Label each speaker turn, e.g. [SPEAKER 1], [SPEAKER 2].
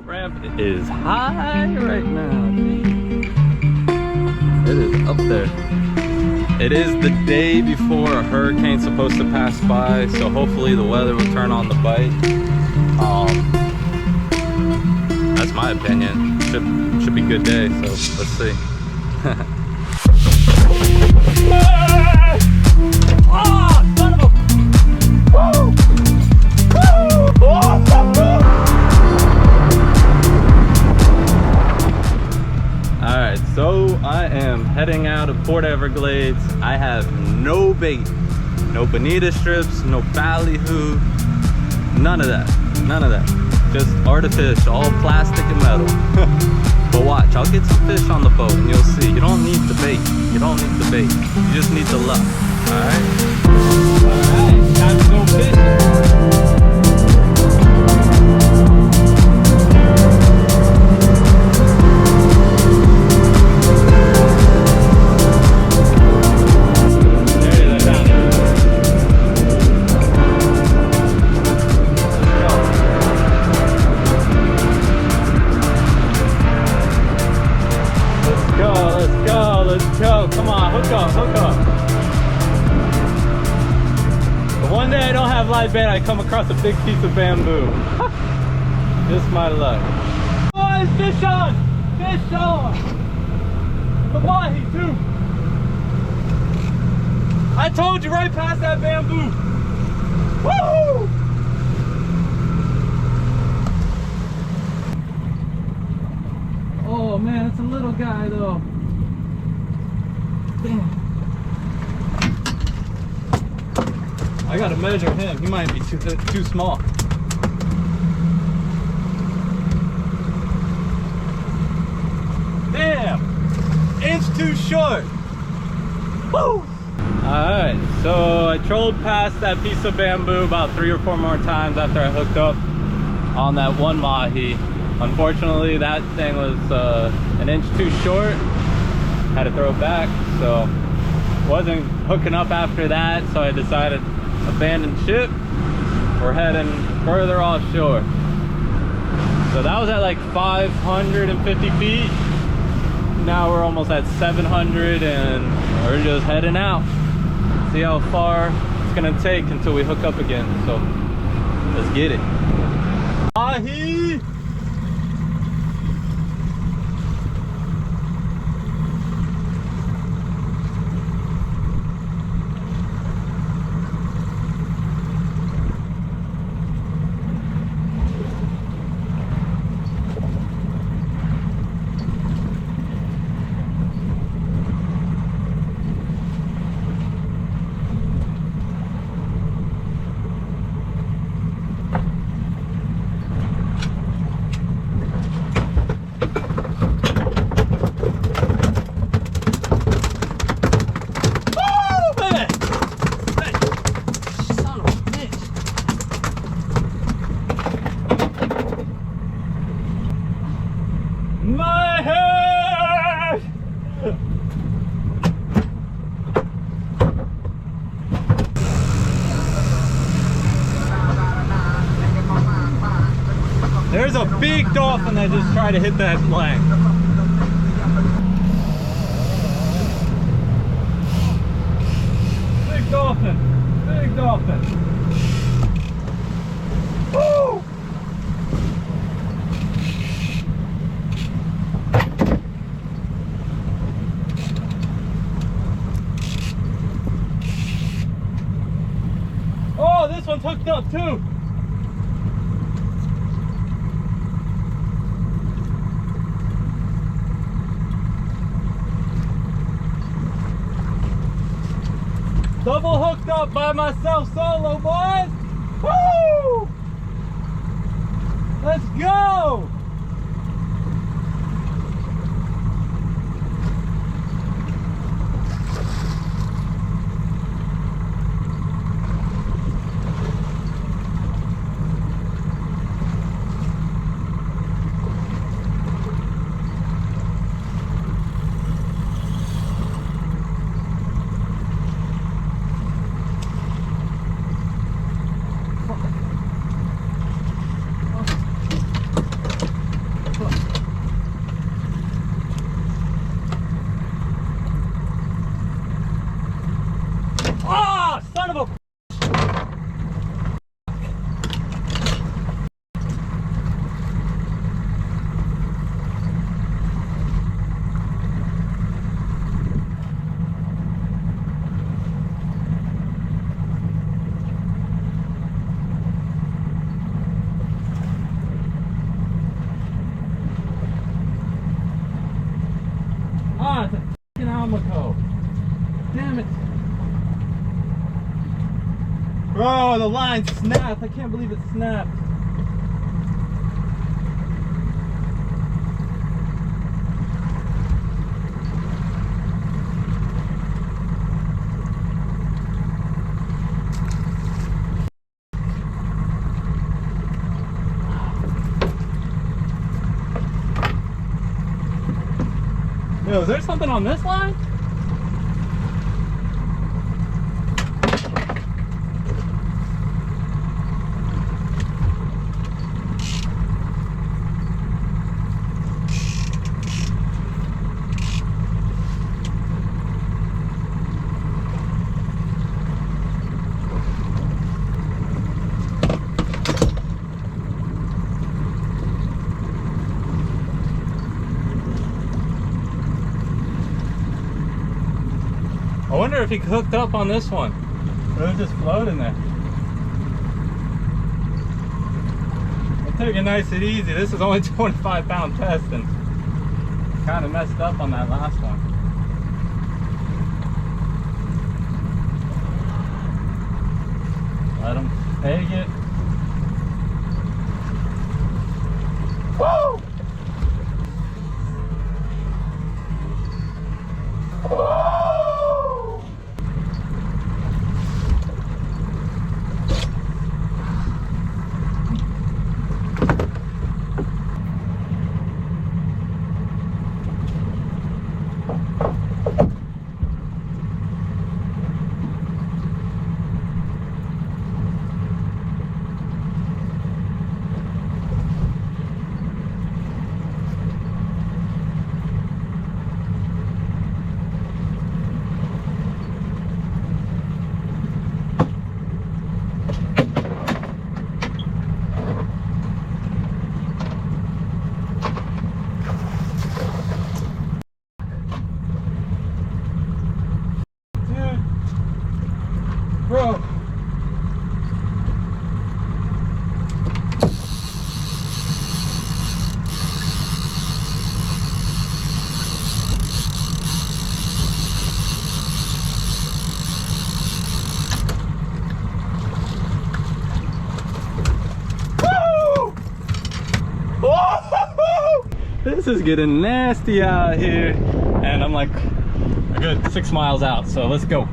[SPEAKER 1] boat ramp is high right now. It is up there. It is the day before a hurricane's supposed to pass by, so hopefully the weather will turn on the bite. That's my opinion. Should be a good day, so let's see. Oh, son of a... Woo! Woo! Oh, alright, so I am heading out of Port Everglades. I have no bait, no bonita strips, no ballyhoo, none of that, none of that. Just artificial, all plastic and metal. But watch, I'll get some fish on the boat and you'll see. You don't need the bait, you don't need the bait. You just need the luck, alright? Alright, time to go fishing. Come on, hook up. But one day I don't have live bait, I come across a big piece of bamboo. Just my luck. Boys, fish on! Fish on! The Mahi too! I told you right past that bamboo! Woo! Oh man, it's a little guy though. Damn. I gotta measure him. He might be too small. Damn! Inch too short. Woo! Alright, so I trolled past that piece of bamboo about 3 or 4 more times after I hooked up on that one Mahi. Unfortunately, that thing was an inch too short. Had to throw it back, so wasn't hooking up after that, so I decided abandon ship. We're heading further offshore. So that was at like 550 feet. Now we're almost at 700 and we're just heading out. See how far it's gonna take until we hook up again. So let's get it. Mahi! My head! There's a big dolphin that just tried to hit that flag. Big dolphin, big dolphin. Woo! Oh, this one's hooked up too. Double hooked up by myself solo, boys. Woo! Let's go. Ah, it's a fucking Almaco. Damn it. Bro, the line snapped. I can't believe it snapped. Yo, is there something on this line? I wonder if he hooked up on this one. Or it was just floating there. I'll take it nice and easy. This is only 25-pound test and kind of messed up on that last one. Let him take it. Woo! Bro. Woo! Whoa! This is getting nasty out here. And I'm like a good 6 miles out, so let's go.